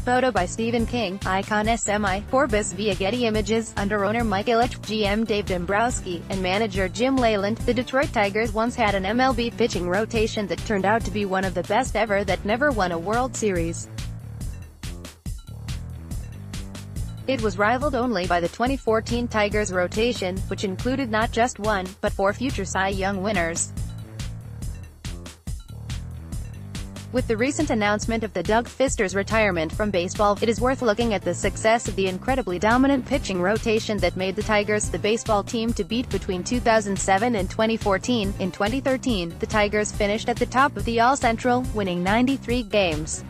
Photo by Stephen King, icon SMI, Corbis via Getty Images, under owner Mike Ilitch, GM Dave Dombrowski, and manager Jim Leyland. The Detroit Tigers once had an MLB pitching rotation that turned out to be one of the best ever that never won a World Series. It was rivaled only by the 2014 Tigers rotation, which included not just one, but 4 future Cy Young winners. With the recent announcement of the Doug Fister's retirement from baseball, it is worth looking at the success of the incredibly dominant pitching rotation that made the Tigers the baseball team to beat between 2007 and 2014. In 2013, the Tigers finished at the top of the All-Central, winning 93 games.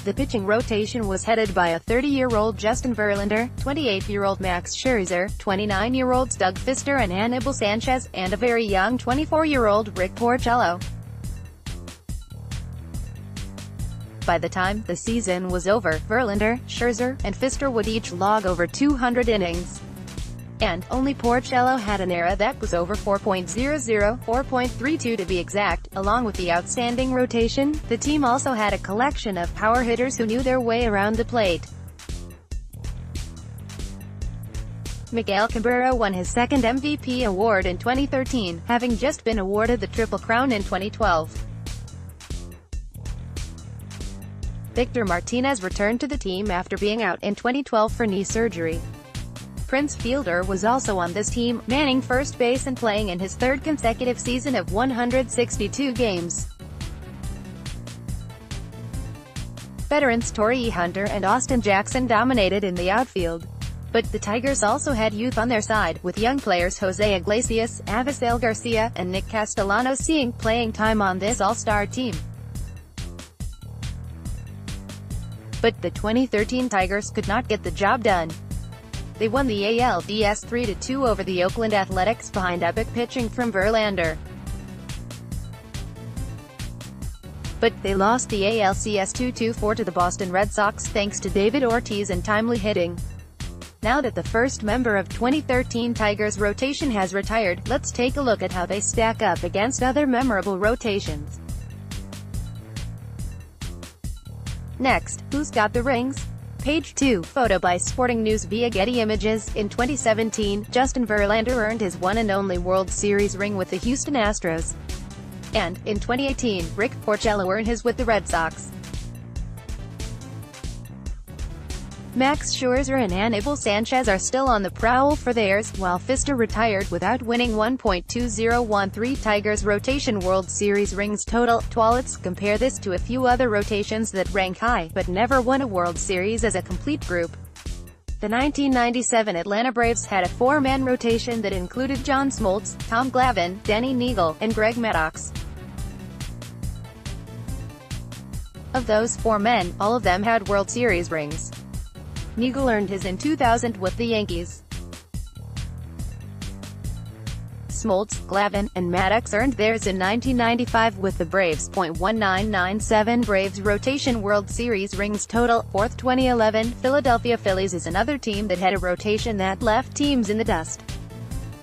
The pitching rotation was headed by a 30-year-old Justin Verlander, 28-year-old Max Scherzer, 29-year-olds Doug Fister and Aníbal Sanchez, and a very young 24-year-old Rick Porcello. By the time the season was over, Verlander, Scherzer, and Fister would each log over 200 innings. And only Porcello had an ERA that was over 4.00, 4.32 to be exact. Along with the outstanding rotation, the team also had a collection of power hitters who knew their way around the plate. Miguel Cabrera won his second MVP award in 2013, having just been awarded the Triple Crown in 2012. Victor Martinez returned to the team after being out in 2012 for knee surgery. Prince Fielder was also on this team, manning first base and playing in his third consecutive season of 162 games. Veterans Torrey Hunter and Austin Jackson dominated in the outfield. But the Tigers also had youth on their side, with young players Jose Iglesias, Avisail Garcia, and Nick Castellanos seeing playing time on this all-star team. But the 2013 Tigers could not get the job done. They won the ALDS 3-2 over the Oakland Athletics behind epic pitching from Verlander. But they lost the ALCS 2-4 to the Boston Red Sox thanks to David Ortiz and timely hitting. Now that the first member of 2013 Tigers rotation has retired, let's take a look at how they stack up against other memorable rotations. Next, who's got the rings? Page 2, photo by Sporting News via Getty Images. In 2017, Justin Verlander earned his one and only World Series ring with the Houston Astros. And, in 2018, Rick Porcello earned his with the Red Sox. Max Scherzer and Aníbal Sanchez are still on the prowl for theirs, while Fister retired without winning 1.2013 Tigers rotation World Series rings total. Let's compare this to a few other rotations that rank high, but never won a World Series as a complete group. The 1997 Atlanta Braves had a 4-man rotation that included John Smoltz, Tom Glavine, Denny Neagle, and Greg Maddux. Of those 4 men, all of them had World Series rings. Neagle earned his in 2000 with the Yankees. Smoltz, Glavine, and Maddux earned theirs in 1995 with the Braves. 1997 Braves rotation World Series rings total. 4th 2011, Philadelphia Phillies is another team that had a rotation that left teams in the dust.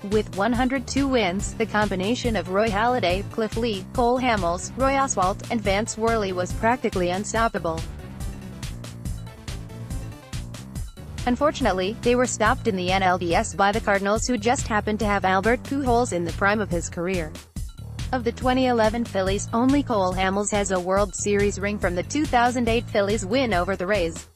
With 102 wins, the combination of Roy Halladay, Cliff Lee, Cole Hamels, Roy Oswalt, and Vance Worley was practically unstoppable. Unfortunately, they were stopped in the NLDS by the Cardinals, who just happened to have Albert Pujols in the prime of his career. Of the 2011 Phillies, only Cole Hamels has a World Series ring from the 2008 Phillies win over the Rays.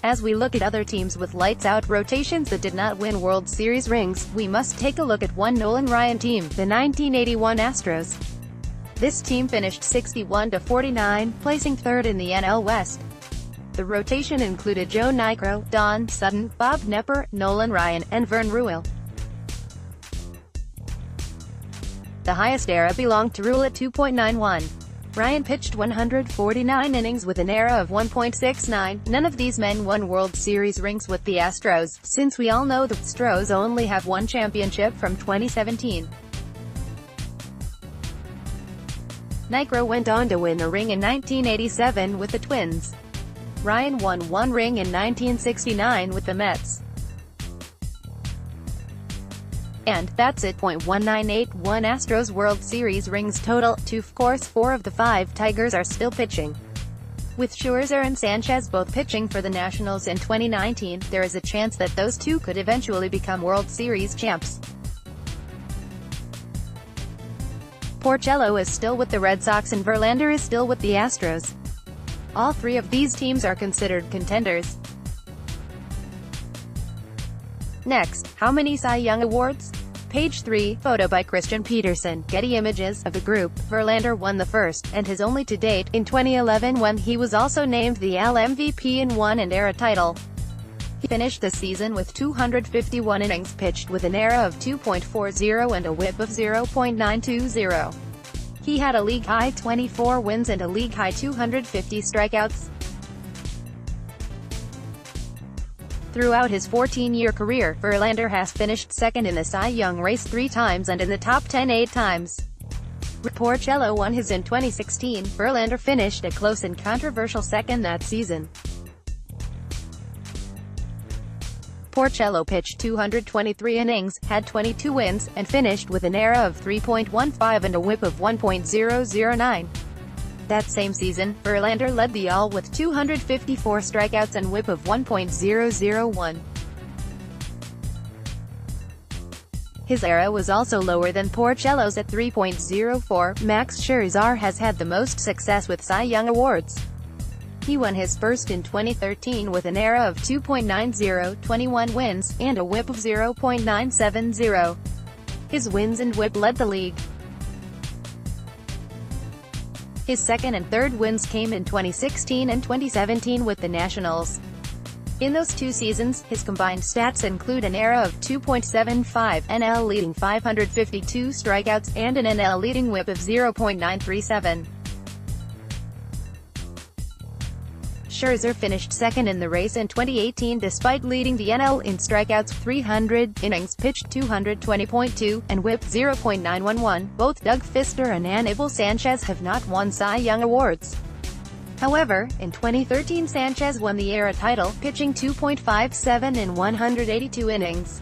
As we look at other teams with lights-out rotations that did not win World Series rings, we must take a look at one Nolan Ryan team, the 1981 Astros. This team finished 61-49, placing 3rd in the NL West. The rotation included Joe Niekro, Don Sutton, Bob Knepper, Nolan Ryan, and Vern Ruel. The highest ERA belonged to Ruel at 2.91. Ryan pitched 149 innings with an ERA of 1.69. None of these men won World Series rings with the Astros, since we all know the Astros only have one championship from 2017. Niekro went on to win a ring in 1987 with the Twins. Ryan won 1 ring in 1969 with the Mets. And that's it. 1981 Astros World Series rings total. Of course, 4 of the 5 Tigers are still pitching. With Scherzer and Sanchez both pitching for the Nationals in 2019, there is a chance that those two could eventually become World Series champs. Porcello is still with the Red Sox and Verlander is still with the Astros. All three of these teams are considered contenders. Next, how many Cy Young Awards? Page 3, photo by Christian Peterson, Getty Images. Of the group, Verlander won the first, and his only to date, in 2011 when he was also named the AL MVP and won an ERA title. He finished the season with 251 innings pitched with an ERA of 2.40 and a WHIP of 0.920. He had a league-high 24 wins and a league-high 250 strikeouts. Throughout his 14-year career, Verlander has finished second in the Cy Young race 3 times and in the top 10 8 times. Porcello won his in 2016, Verlander finished a close and controversial second that season. Porcello pitched 223 innings, had 22 wins, and finished with an ERA of 3.15 and a WHIP of 1.009. That same season, Verlander led the AL with 254 strikeouts and WHIP of 1.001. His ERA was also lower than Porcello's at 3.04. Max Scherzer has had the most success with Cy Young Awards. He won his first in 2013 with an ERA of 2.90, 21 wins, and a WHIP of 0.970. His wins and WHIP led the league. His second and third wins came in 2016 and 2017 with the Nationals. In those 2 seasons, his combined stats include an ERA of 2.75, NL-leading 552 strikeouts, and an NL-leading WHIP of 0.937. Scherzer finished second in the race in 2018 despite leading the NL in strikeouts 300, innings pitched 220.2, and WHIP 0.911. Both Doug Fister and Anibal Sanchez have not won Cy Young Awards. However, in 2013 Sanchez won the ERA title, pitching 2.57 in 182 innings.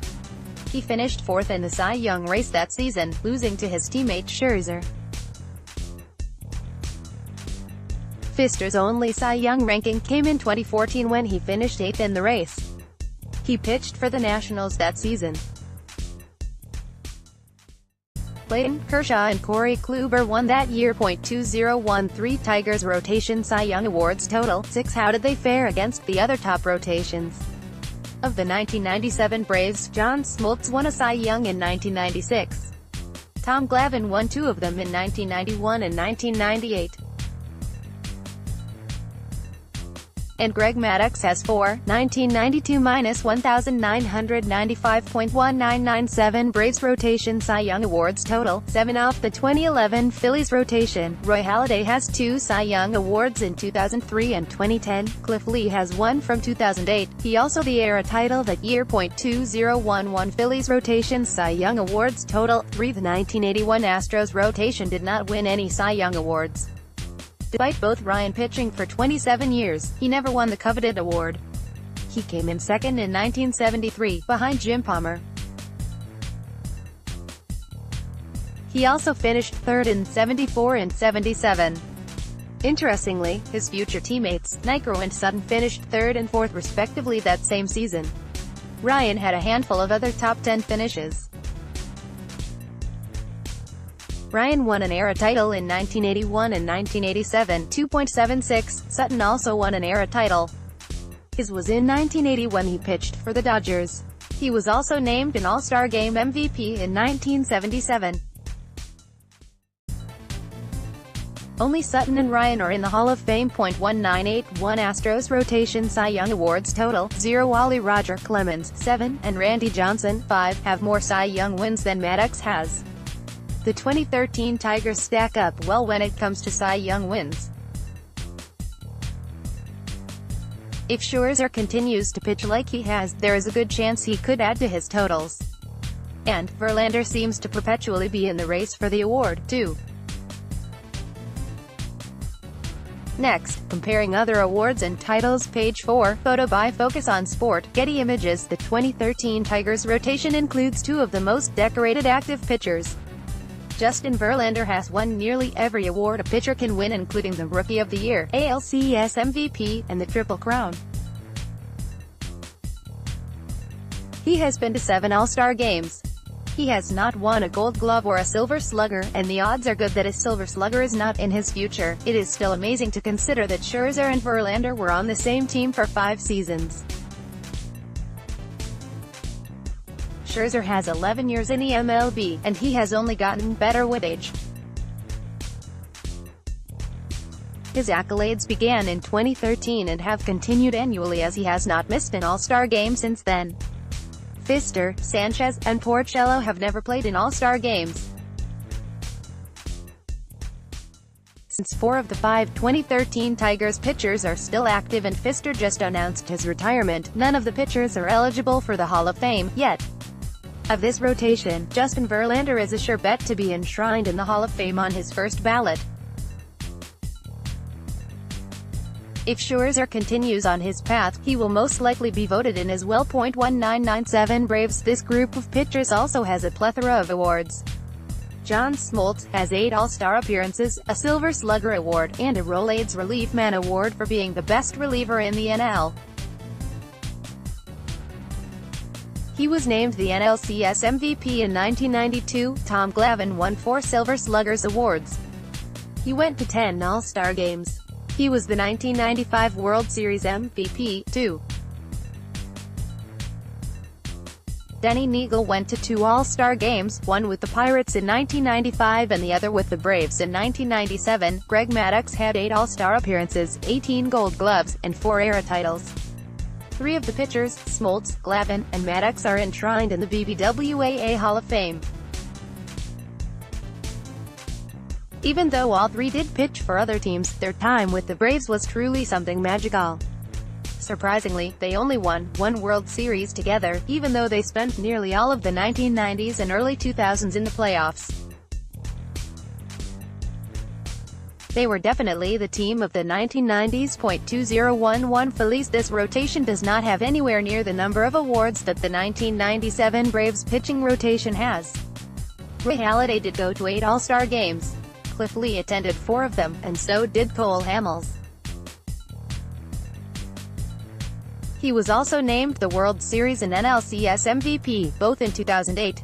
He finished 4th in the Cy Young race that season, losing to his teammate Scherzer. Fister's only Cy Young ranking came in 2014 when he finished 8th in the race. He pitched for the Nationals that season. Clayton Kershaw and Corey Kluber won that year. 2013 Tigers rotation Cy Young Awards total 6. How did they fare against the other top rotations? Of the 1997 Braves, John Smoltz won a Cy Young in 1996. Tom Glavine won 2 of them in 1991 and 1998. And Greg Maddux has 4, 1992 minus 1,995.1997 Braves rotation Cy Young Awards total, 7 off the 2011 Phillies rotation. Roy Halladay has 2 Cy Young Awards in 2003 and 2010. Cliff Lee has 1 from 2008. He also the ERA title that year. 2011 Phillies rotation Cy Young Awards total, 3. The 1981 Astros rotation did not win any Cy Young Awards. Despite both Ryan pitching for 27 years, he never won the coveted award. He came in second in 1973, behind Jim Palmer. He also finished third in 74 and 77. Interestingly, his future teammates, Niekro and Sutton finished third and fourth respectively that same season. Ryan had a handful of other top 10 finishes. Ryan won an ERA title in 1981 and 1987, 2.76. Sutton also won an ERA title. His was in 1980 when he pitched for the Dodgers. He was also named an All-Star Game MVP in 1977. Only Sutton and Ryan are in the Hall of Fame. 1981 Astros rotation Cy Young Awards total, 0. Wally Roger Clemens, 7, and Randy Johnson, 5, have more Cy Young wins than Maddux has. The 2013 Tigers stack up well when it comes to Cy Young wins. If Scherzer continues to pitch like he has, there is a good chance he could add to his totals. And Verlander seems to perpetually be in the race for the award, too. Next, comparing other awards and titles. Page 4, photo by Focus on Sport, Getty Images. The 2013 Tigers rotation includes 2 of the most decorated active pitchers. Justin Verlander has won nearly every award a pitcher can win, including the Rookie of the Year, ALCS MVP, and the Triple Crown. He has been to 7 All-Star games. He has not won a Gold Glove or a Silver Slugger, and the odds are good that a Silver Slugger is not in his future. It is still amazing to consider that Scherzer and Verlander were on the same team for 5 seasons. Scherzer has 11 years in the MLB, and he has only gotten better with age. His accolades began in 2013 and have continued annually, as he has not missed an All-Star game since then. Fister, Sanchez, and Porcello have never played in All-Star games. Since 4 of the 5 2013 Tigers pitchers are still active and Fister just announced his retirement, none of the pitchers are eligible for the Hall of Fame yet. Of this rotation, Justin Verlander is a sure bet to be enshrined in the Hall of Fame on his first ballot. If Scherzer continues on his path, he will most likely be voted in as well. 1997 Braves. This group of pitchers also has a plethora of awards. John Smoltz has 8 All-Star appearances, a Silver Slugger Award, and a Rolaids Relief Man Award for being the best reliever in the NL. He was named the NLCS MVP in 1992. Tom Glavine won 4 Silver Sluggers awards. He went to 10 All-Star games. He was the 1995 World Series MVP, too. Denny Neagle went to 2 All-Star games, one with the Pirates in 1995 and the other with the Braves in 1997. Greg Maddux had 8 All-Star appearances, 18 Gold Gloves, and 4 ERA titles. 3 of the pitchers, Smoltz, Glavine, and Maddux, are enshrined in the BBWAA Hall of Fame. Even though all 3 did pitch for other teams, their time with the Braves was truly something magical. Surprisingly, they only won 1 World Series together, even though they spent nearly all of the 1990s and early 2000s in the playoffs. They were definitely the team of the 1990s. 2011 Phillies. This rotation does not have anywhere near the number of awards that the 1997 Braves pitching rotation has. Ray Halladay did go to 8 All-Star games. Cliff Lee attended 4 of them, and so did Cole Hamels. He was also named the World Series and NLCS MVP, both in 2008.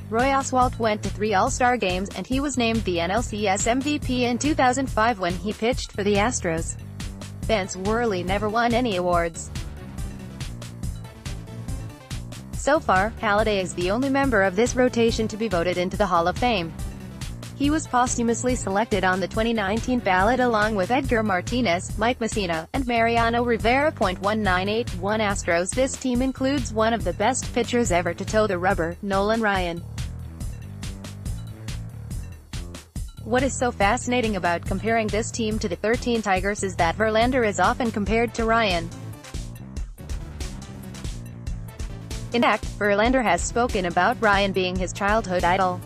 Roy Oswalt went to 3 All-Star games, and he was named the NLCS MVP in 2005 when he pitched for the Astros. Vance Worley never won any awards. So far, Halladay is the only member of this rotation to be voted into the Hall of Fame. He was posthumously selected on the 2019 ballot along with Edgar Martinez, Mike Mussina, and Mariano Rivera. 1981 Astros. This team includes one of the best pitchers ever to toe the rubber, Nolan Ryan. What is so fascinating about comparing this team to the 13 Tigers is that Verlander is often compared to Ryan. In fact, Verlander has spoken about Ryan being his childhood idol.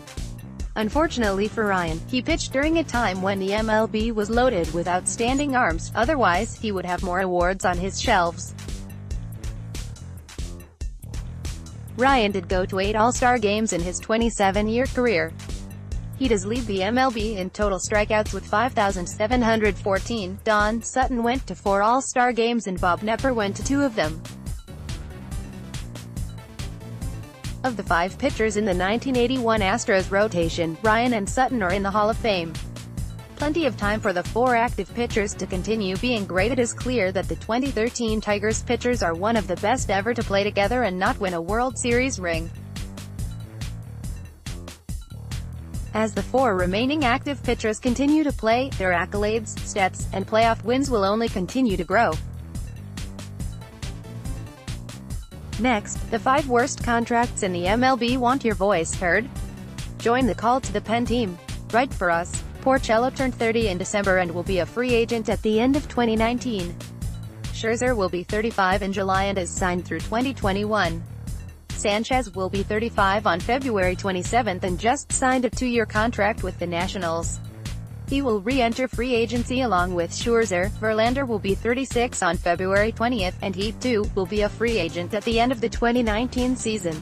Unfortunately for Ryan, he pitched during a time when the MLB was loaded with outstanding arms, otherwise, he would have more awards on his shelves. Ryan did go to 8 All-Star games in his 27-year career. He does lead the MLB in total strikeouts with 5,714. Don Sutton went to 4 All-Star games and Bob Knepper went to 2 of them. Of the 5 pitchers in the 1981 Astros rotation, Ryan and Sutton are in the Hall of Fame. Plenty of time for the 4 active pitchers to continue being great. It is clear that the 2013 Tigers pitchers are one of the best ever to play together and not win a World Series ring. As the 4 remaining active pitchers continue to play, their accolades, stats, and playoff wins will only continue to grow. Next, the 5 worst contracts in the MLB. Want your voice heard? Join the Call to the Pen team. Write for us. Porcello turned 30 in December and will be a free agent at the end of 2019. Scherzer will be 35 in July and is signed through 2021. Sanchez will be 35 on February 27 and just signed a 2-year contract with the Nationals. He will re-enter free agency along with Scherzer. Verlander will be 36 on February 20, and he, too, will be a free agent at the end of the 2019 season.